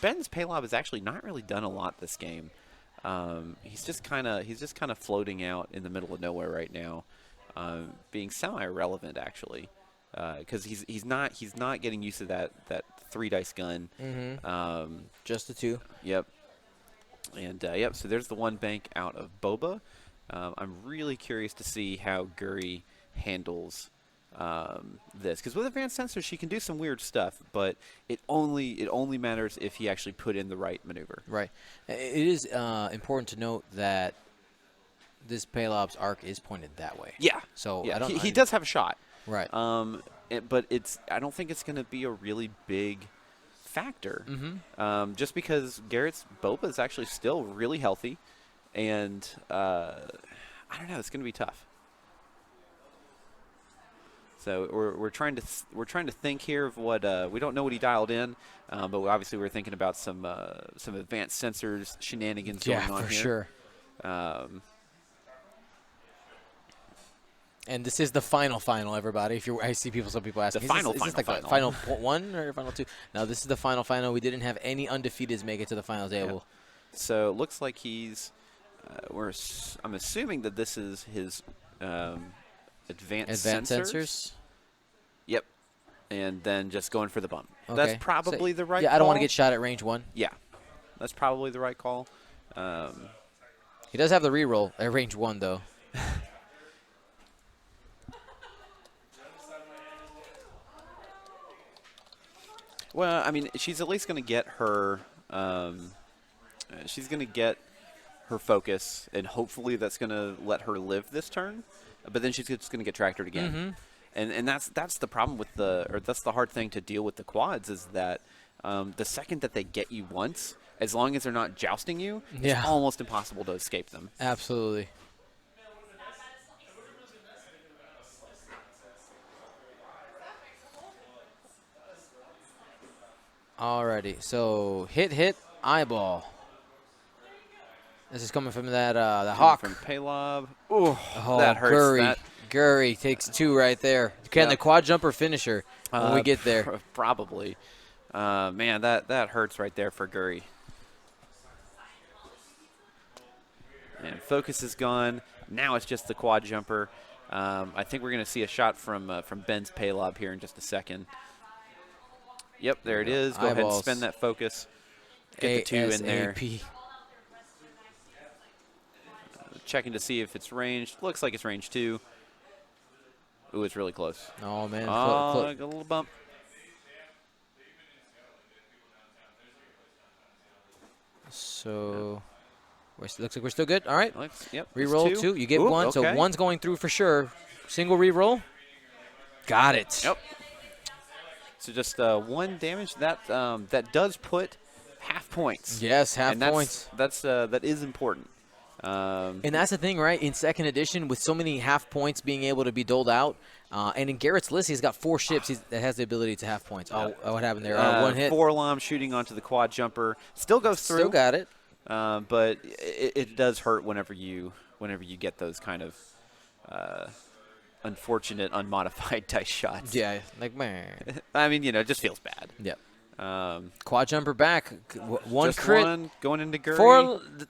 Ben's Paylob has actually not really done a lot this game. He's just kind of floating out in the middle of nowhere right now, being semi-irrelevant actually, because he's not getting used to that 3-dice gun. Mm-hmm. Just the 2. Yep. And yep. So there's the 1 bank out of Boba. I'm really curious to see how Guri handles this, because with advanced sensors she can do some weird stuff, but it only matters if he actually put in the right maneuver. Right. It is important to note that this Palob's arc is pointed that way. Yeah. So yeah. I don't. He does have a shot. Right. But I don't think it's going to be a really big factor. Mm-hmm. Just because Garrett's Boba is actually still really healthy, and I don't know. It's going to be tough. So we're trying to think here of what we don't know what he dialed in, but obviously we're thinking about some advanced sensors shenanigans going on for here. Sure. And this is the final, everybody. I see some people asking. Is this the final 1 or final 2? No, this is the final. We didn't have any undefeateds make it to the final table. Yeah. So it looks like he's. I'm assuming that this is his. Advanced sensors. Yep. And then just going for the bump. Okay. That's probably the right call. Yeah, I don't want to get shot at range 1. Yeah. That's probably the right call. He does have the reroll at range 1, though. Well, I mean, she's at least going to get her she's going to get her focus, and hopefully that's going to let her live this turn. But then she's just going to get tractored again, and that's the problem with that's the hard thing to deal with the quads, is that the second that they get you once, as long as they're not jousting you, it's almost impossible to escape them. Absolutely. Alrighty, so hit eyeball. This is coming from that the Hawk. From Paylob. Ooh, that hurts. Guri takes 2 right there. Can the quad jumper finish her when we get there? Probably. Man, that hurts right there for Guri. And focus is gone. Now it's just the quad jumper. I think we're going to see a shot from Ben's Paylob here in just a second. Yep, there it is. Go ahead and spend that focus. Get the 2 in there. Checking to see if it's ranged. Looks like it's range 2. Ooh, it's really close. Oh, man. Got a little bump. So, looks like we're still good. All right. Yep. Reroll 2. You get 1. Okay. So 1's going through for sure. Single reroll. Got it. Yep. So just 1 damage. That does put half points. Yes, half points. That is important. And that's the thing, right? In 2nd edition, with so many half points being able to be doled out, and in Garrett's list, he's got 4 ships that has the ability to half points. Oh, what happened there? 1 hit. Forlom shooting onto the quad jumper. Still goes through. Still got it. But it does hurt whenever you get those kind of unfortunate, unmodified dice shots. Yeah, like, man. I mean, it just feels bad. Yep. Quad jumper back. 1 just crit. 1 going into Guri.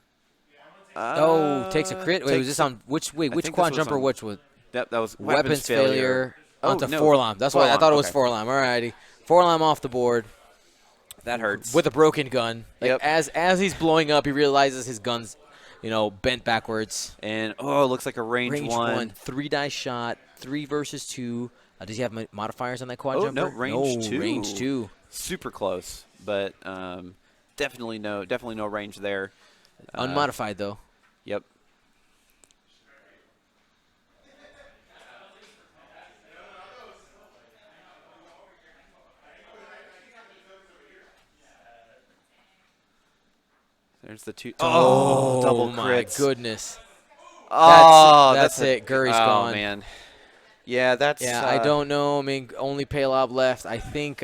Takes a crit. Wait, was this on which? Wait, which quad jumper? Which was? That was Weapons failure onto no. forearm. That's why I thought it was Okay. forearm. Alrighty. Forearm off the board That hurts. with a broken gun. Like Yep. as he's blowing up, he realizes his gun's, bent backwards. And, it looks like a range one. 3-die shot, 3 versus 2. Does he have modifiers on that quad Oh, jumper? no, range 2. Range 2. Super close, but definitely no range there. Unmodified, though. Yep. There's the 2. Oh, double crits. My goodness. Oh, that's it. Gurry's gone. Oh, man. Yeah, that's. Yeah, I don't know. I mean, only Paylob left. I think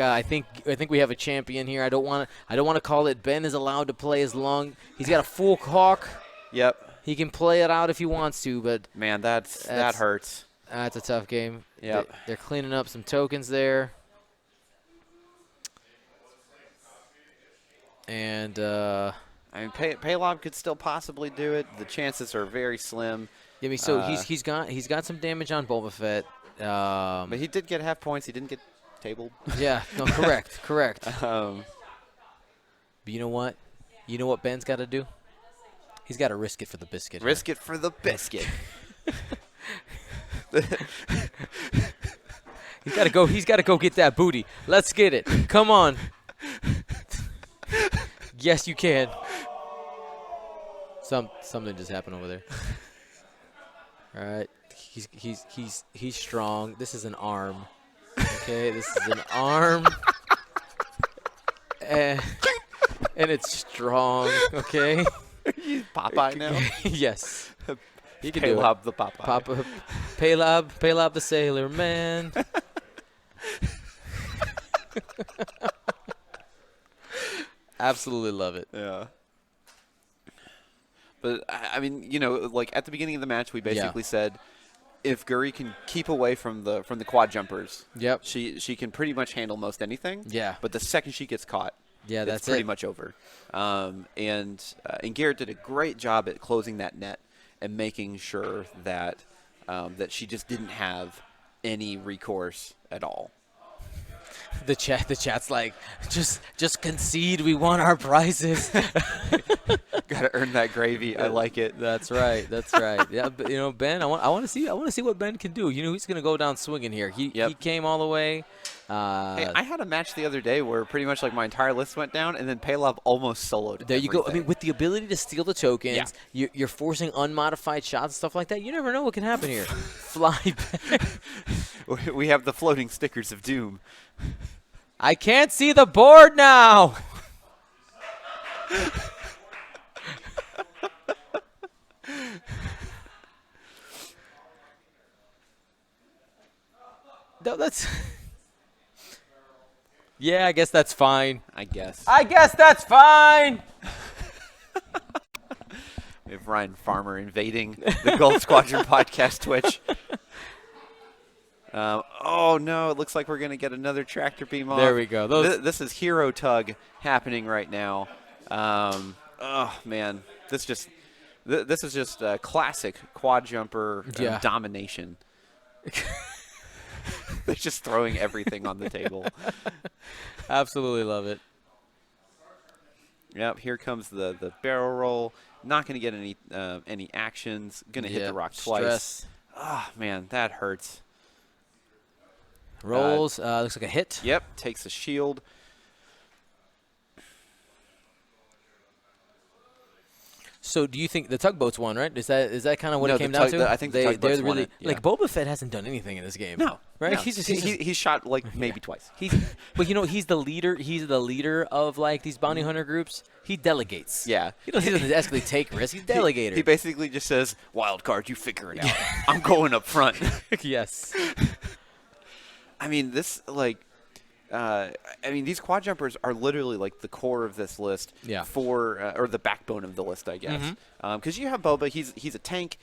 we have a champion here. I don't want to call it. Ben is allowed to play as long. He's got a full hawk. Yep. He can play it out if he wants to, but man, that hurts. That's a tough game. Yep. They're cleaning up some tokens there. And I mean, Paylob could still possibly do it. The chances are very slim. I mean, so he's got some damage on Boba Fett. But he did get half points. He didn't get tabled. Yeah, no, correct. Um, But you know what? You know what Ben's got to do? He's got to risk it for the biscuit. risk it for the biscuit. He's got to go get that booty. Let's get it. Come on. Yes, you can. Something just happened over there. All right. He's strong. This is an arm. Okay, this is an arm. And it's strong, okay? Popeye now? Yes. He can do Paylob it. the Popeye. Paylob the sailor man. Absolutely love it. Yeah. But, I mean, like at the beginning of the match, we basically said if Gurry can keep away from the quad jumpers, Yep. she can pretty much handle most anything. Yeah. But the second she gets caught, Yeah, that's it's pretty it. much over. And Garret did a great job at closing that net and making sure that that she just didn't have any recourse at all. The chat's like, just concede. We want our prizes. Got to earn that gravy. I like it. That's right. Yeah, but, Ben, I want to see what Ben can do. He's going to go down swinging here. He came all the way. Hey, I had a match the other day where pretty much like my entire list went down, and then Paylob almost soloed. There you go. I everything. mean, with the ability to steal the tokens, you're forcing unmodified shots and stuff like that. You never know what can happen here. Fly back. We have the floating stickers of doom. I can't see the board now. No, that's. Yeah, I guess that's fine. I guess. That's fine. We have Ryan Farmer invading the Gold Squadron podcast Twitch. Oh, no, it looks like we're going to get another tractor beam off. There we go. This is hero tug happening right now. Oh, man. This is just classic quad jumper domination. They're just throwing everything on the table. Absolutely love it. Yep, here comes the barrel roll. Not going to get any actions. Going to hit the rock twice. Stress. Oh, man, that hurts. Rolls. Looks like a hit. Yep, takes a shield. So do you think the tugboats won, right? Is that kind of what No, it came down to? I think the tugboats won it, yeah. Like Boba Fett hasn't done anything in this game. No, right? no. He's shot like maybe twice. But he's the leader. He's the leader of like these bounty hunter groups. He delegates. Yeah, he doesn't actually take risks. He's delegator. He basically just says, "Wild card, you figure it out. I'm going up front." Yes. I mean, these quad jumpers are literally like the core of this list. Yeah. Or the backbone of the list, I guess. Because you have Boba, he's a tank.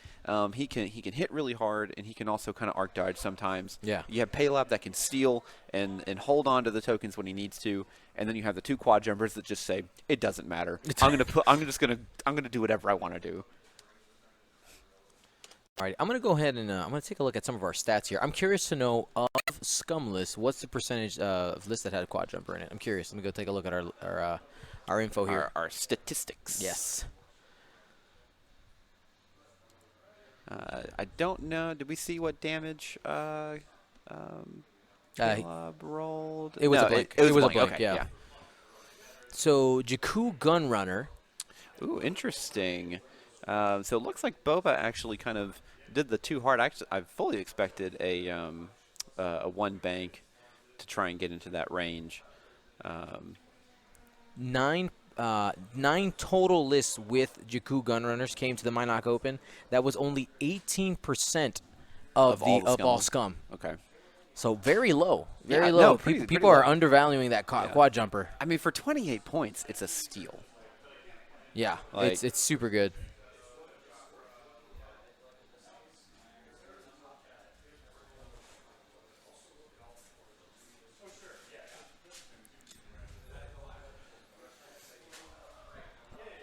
He can hit really hard, and he can also kind of arc dodge sometimes. Yeah. You have Paylob that can steal and hold on to the tokens when he needs to, and then you have the two quad jumpers that just say it doesn't matter. I'm gonna do whatever I want to do. All right, I'm going to go ahead and I'm going to take a look at some of our stats here. I'm curious to know of scum lists, what's the percentage of lists that had a quad jumper in it? I'm curious. Let me go take a look at our info here. Our statistics. Yes. I don't know. Did we see what damage Caleb rolled? It was No, a blank. It was a blank, okay, yeah. So, Jakku Gunrunner. Ooh, interesting. So it looks like Boba actually kind of did the too hard. I fully expected a one bank to try and get into that range. Nine total lists with Jakku Gunrunners came to the Mynock Open. That was only 18% of all scum. Okay. So very low. Very Yeah, low. no, pretty People low. are undervaluing that quad jumper. I mean, for 28 points, it's a steal. Yeah, Like- it's super good.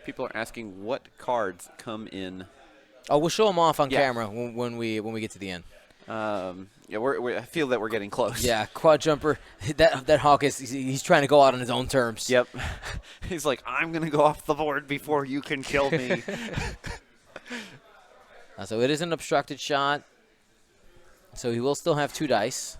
People are asking what cards come in. Oh, we'll show them off on Yeah. camera when we get to the end. Yeah, I feel that we're getting close. Yeah, quad jumper. That hawk he's trying to go out on his own terms. Yep. He's like, I'm gonna go off the board before you can kill me. So it is an obstructed shot. So he will still have 2 dice.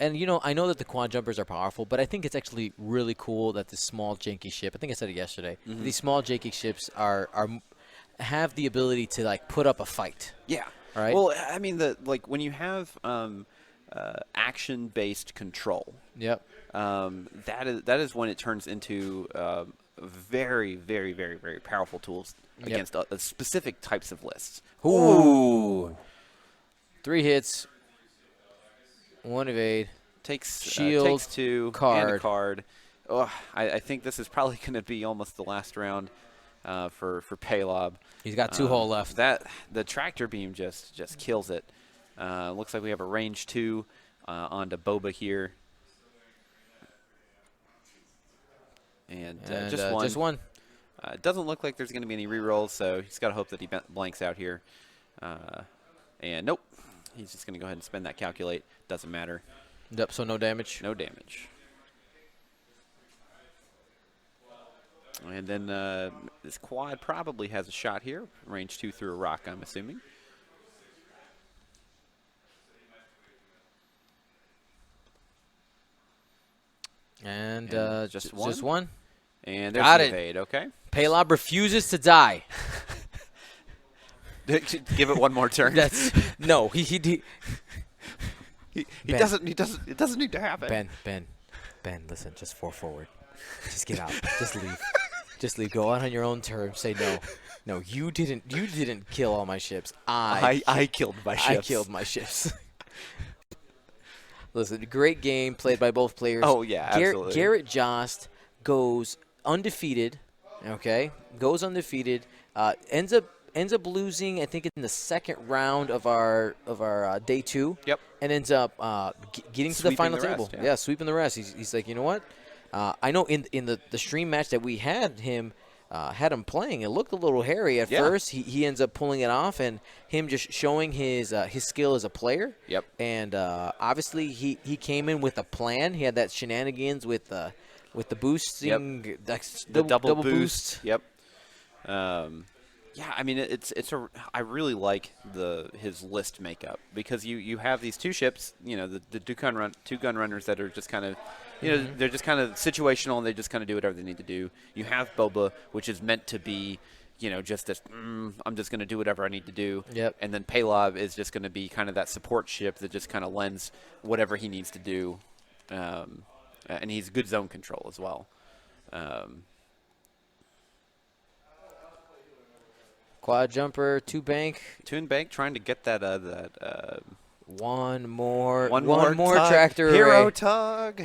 And, I know that the quad jumpers are powerful, but I think it's actually really cool that this small, janky ship, I think I said it yesterday, these small, janky ships have the ability to, like, put up a fight. Yeah. All right? Well, I mean, when you have action-based control, Yep. that is when it turns into very, very, very, very powerful tools against specific types of lists. Ooh. 3 hits. 1 evade. Takes Shield, takes 2 card. and a card. Oh, I think this is probably going to be almost the last round for Paylob. He's got 2 hull left. The tractor beam just kills it. Looks like we have a range 2 onto Boba here, and just one. Just one. It doesn't look like there's going to be any rerolls, so he's got to hope that he blanks out here. And nope. He's just going to go ahead and spend that calculate. Doesn't matter. Yep, so no damage. No damage. And then this quad probably has a shot here. Range 2 through a rock, I'm assuming. And just one? Just one. And there's Got the it. evade, okay? Paylob refuses to die. Give it one more turn. No, he doesn't it doesn't need to happen. Ben, listen, just 4 forward. Just get out. Just leave. Just leave. Go out on your own terms. Say no. No, you didn't kill all my ships. I killed my ships. I killed my ships. Listen, great game played by both players. Oh yeah, absolutely. Garret Jost goes undefeated. Okay, goes undefeated. Ends up losing, I think, in the second round of our day 2. Yep. And ends up getting to the final the table. rest, yeah. Sweeping the rest. He's like, you know what? I know in the stream match that we had him playing, it looked a little hairy at first. He ends up pulling it off, and him just showing his skill as a player. Yep. And obviously he came in with a plan. He had that shenanigans with the boosting, the double boost. Yep. Yeah, I mean I really like his list makeup, because you have these 2 ships, the 2 gun runners that are just kind of, they're just kind of situational, and they just kind of do whatever they need to do. You have Boba, which is meant to be, just this, I'm just going to do whatever I need to do. Yep. And then Paylob is just going to be kind of that support ship that just kind of lends whatever he needs to do. And he's good zone control as well. Quad jumper, 2 bank. 2 and bank, trying to get that One more tug. tractor Hero array. tug.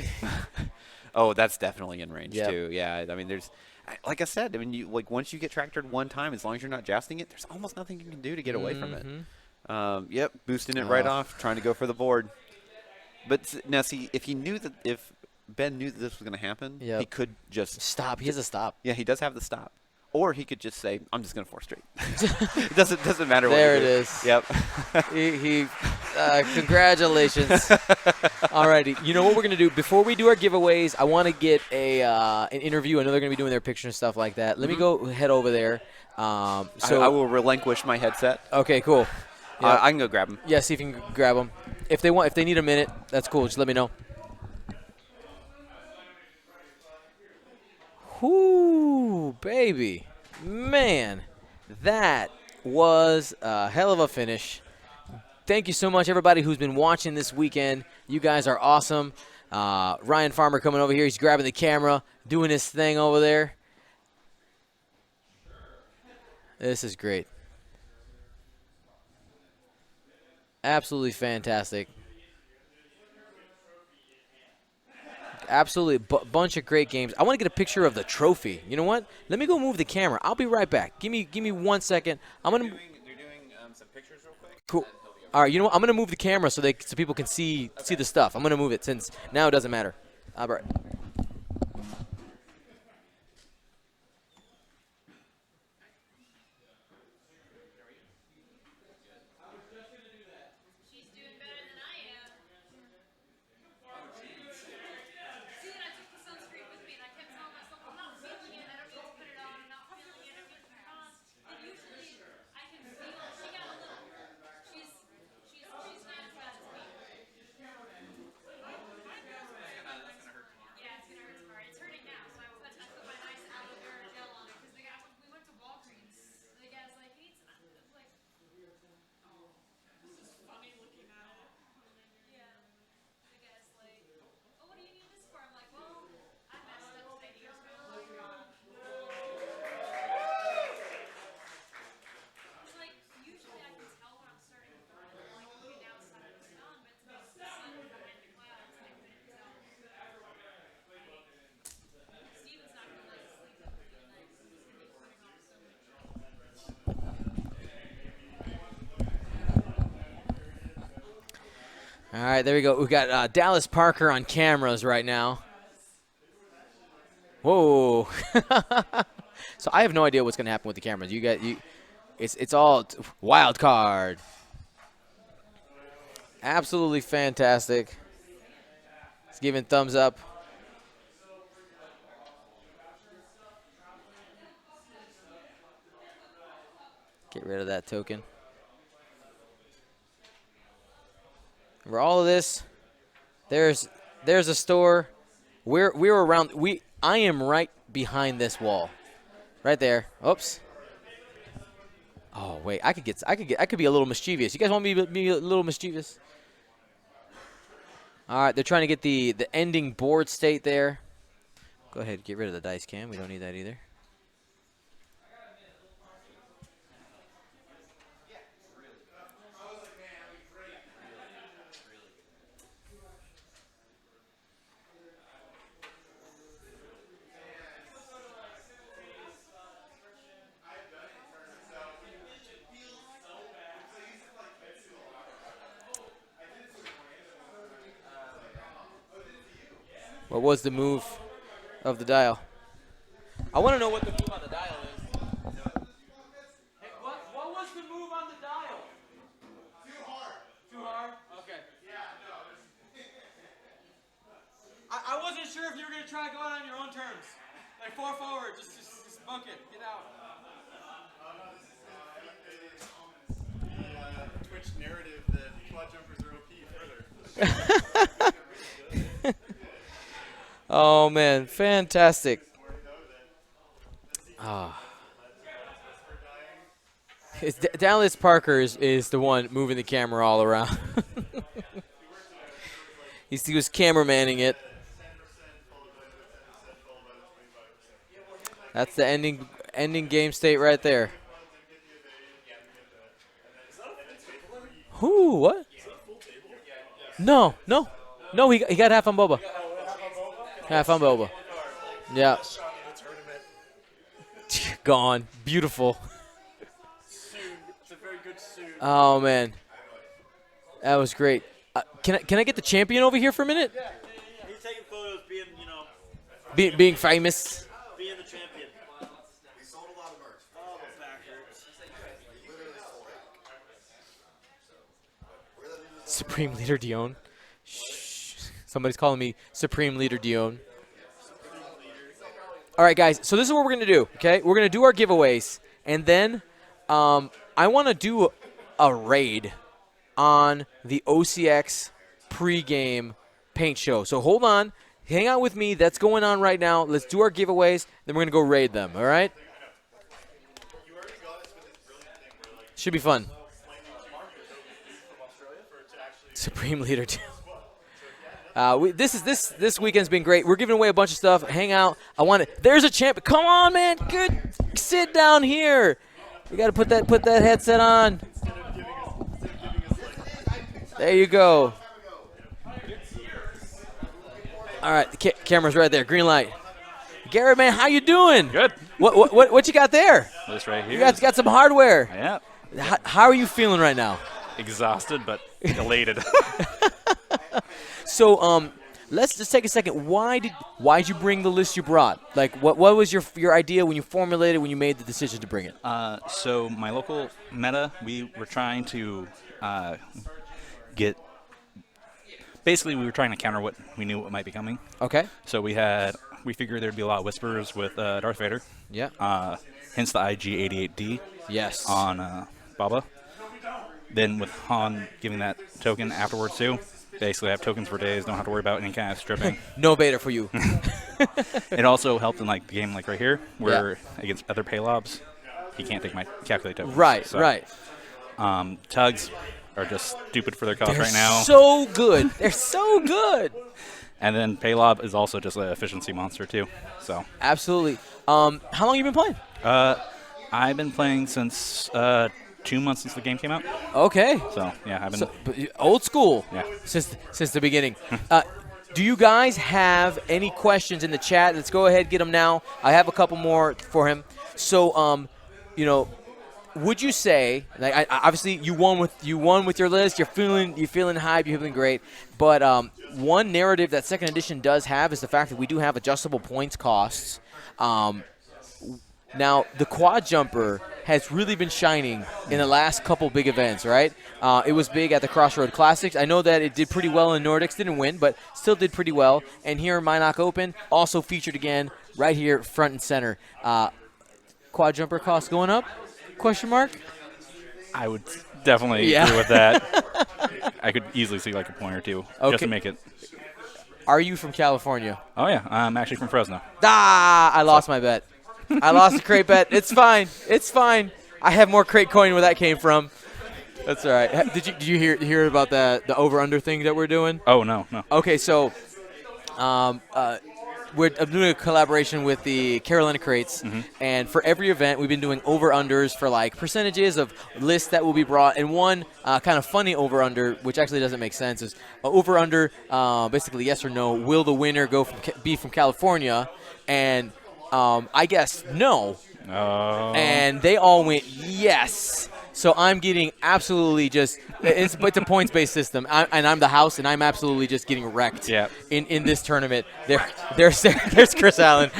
Oh, that's definitely in range Yep. too. Yeah, I mean, like I said, I mean, once you get tractored one time, as long as you're not jousting it, there's almost nothing you can do to get away from it. Yep, boosting it right off, trying to go for the board. But now, see, if he knew that if Ben knew that this was going to happen, Yep. he could just Stop. He has a stop. Yeah, he does have the stop. Or he could just say, "I'm just going to 4 straight." It doesn't matter what. There you it do. is. Yep. Congratulations. Alrighty. You know what we're gonna do before we do our giveaways? I want to get an interview. I know they're gonna be doing their picture and stuff like that. Let me go head over there. So I will relinquish my headset. Okay, cool. Yeah. I can go grab him. Yeah, see if you can grab them. If they need a minute, that's cool. Just let me know. Whoo, baby. Man, that was a hell of a finish. Thank you so much, everybody who's been watching this weekend. You guys are awesome. Ryan Farmer coming over here. He's grabbing the camera, doing his thing over there. This is great. Absolutely fantastic. Absolutely bunch of great games. I want to get a picture of the trophy. You know what? Let me go move the camera. I'll be right back. Give me 1 second. They're doing some pictures real quick. Cool. All right, you know what? I'm gonna move the camera so people can see the stuff. I'm gonna move it since now it doesn't matter. All right. All right, there we go. We've got Dallas Parker on cameras right now. Whoa. So I have no idea what's going to happen with the cameras. It's all wild card. Absolutely fantastic. It's giving thumbs up. Get rid of that token. For all of this, there's a store. We're around. I am right behind this wall, right there. Oops. Oh wait, I could be a little mischievous. You guys want me to be a little mischievous? All right, they're trying to get the ending board state there. Go ahead, get rid of the dice cam. We don't need that either. What was the move of the dial? I want to know what the move on the dial is. Hey, what was the move on the dial? Too hard. Too hard? Okay. Yeah, no. I wasn't sure if you were going to try to go out on your own terms. Like 4 forward, just book it. Get out. The Twitch narrative that quad jumpers are OP further. Oh, man. Fantastic. Dallas Parker is the one moving the camera all around. He was cameramanning it. That's the ending game state right there. Who? What? No. He got half on Boba. Half on Boba. Yeah. Gone. Beautiful. Oh man, that was great. Can I get the champion over here for a minute? He's taking photos being being famous. Being the champion. We sold a lot of merch. Oh, the backwards. We literally sold out. We're the new Supreme Leader Dion. Shh. Somebody's calling me Supreme Leader Dion. All right, guys. So this is what we're gonna do. Okay, we're gonna do our giveaways, and then I want to do a raid on the OCX pregame paint show. So hold on, hang out with me. That's going on right now. Let's do our giveaways, then we're gonna go raid them. All right? You already got us with this brilliant thing where like Should be fun. claiming market from Australia for it to actually Supreme Leader. This weekend's been great. We're giving away a bunch of stuff. Hang out. I want it. There's a champ. Come on, man. Good. Sit down here. We got to put that headset on. There you go. All right, the camera's right there. Green light. Garret, man, how you doing? Good. What you got there? This right here. You got some hardware. Yeah. How are you feeling right now? Exhausted, but elated. So, let's just take a second. Why'd you bring the list you brought? Like, what was your idea when you formulated, when you made the decision to bring it? So my local meta, we were trying to get. Basically, we were trying to counter what we knew what might be coming. Okay. So we figured there'd be a lot of whispers with Darth Vader. Yeah. Hence the IG-88D Yes. on Baba. Then with Han giving that token afterwards too. Basically, I have tokens for days. Don't have to worry about any kind of stripping. No beta for you. It also helped in like the game, like right here, where against other paylobs, he can't take my calculate tokens. Right. So, Right. Tugs are just stupid for their cost They're right now. so good. They're so good. And then paylob is also just an efficiency monster too. So Absolutely. How long you been playing? I've been playing since 2 months since the game came out. Okay. So yeah, I've been. But old school. Yeah. Since the beginning. Do you guys have any questions in the chat? Let's go ahead, get them now. I have a couple more for him. So, would you say, like, obviously you won with your list. You're feeling hype. You're feeling great. But one narrative that second edition does have is the fact that we do have adjustable points costs. Now, the quad jumper has really been shining in the last couple big events, right? It was big at the Crossroad Classics. I know that it did pretty well in Nordics. Didn't win, but still did pretty well. And here in Mynock Open, also featured again right here front and center. Quad jumper costs going up? Question mark? I would definitely agree with that. I could easily see like a point or two just to make it. Are you from California? Oh yeah, I'm actually from Fresno. I lost my bet. I lost the crate bet. It's fine. It's fine. I have more crate coin where that came from. That's all right. Did you hear about the over-under thing that we're doing? Oh, no. Okay, so we're doing a collaboration with the Carolina Crates, and for every event, we've been doing over-unders for like percentages of lists that will be brought. And one kind of funny over-under, which actually doesn't make sense, is over-under, basically yes or no, will the winner be from California? And I guess no. Oh. And they all went yes. So I'm getting absolutely just it's a points-based system, and I'm the house, and I'm absolutely just getting wrecked. Yeah. In this tournament, there's Chris Allen,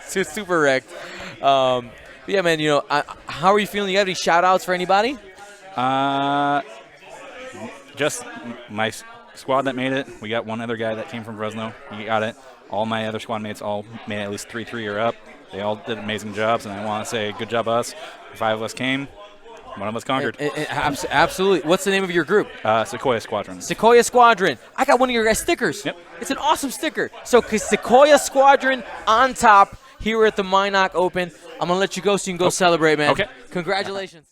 super wrecked. Yeah, man. How are you feeling? You got any shout-outs for anybody? Just my squad that made it. We got one other guy that came from Fresno. He got it. All my other squad mates all made at least 3-3 or up. They all did amazing jobs, and I want to say good job us. 5 of us came. One of us conquered. Absolutely. What's the name of your group? Sequoia Squadron. Sequoia Squadron. I got one of your guys' stickers. Yep. It's an awesome sticker. So Sequoia Squadron on top here at the Mynock Open. I'm going to let you go so you can go celebrate, man. Okay. Congratulations.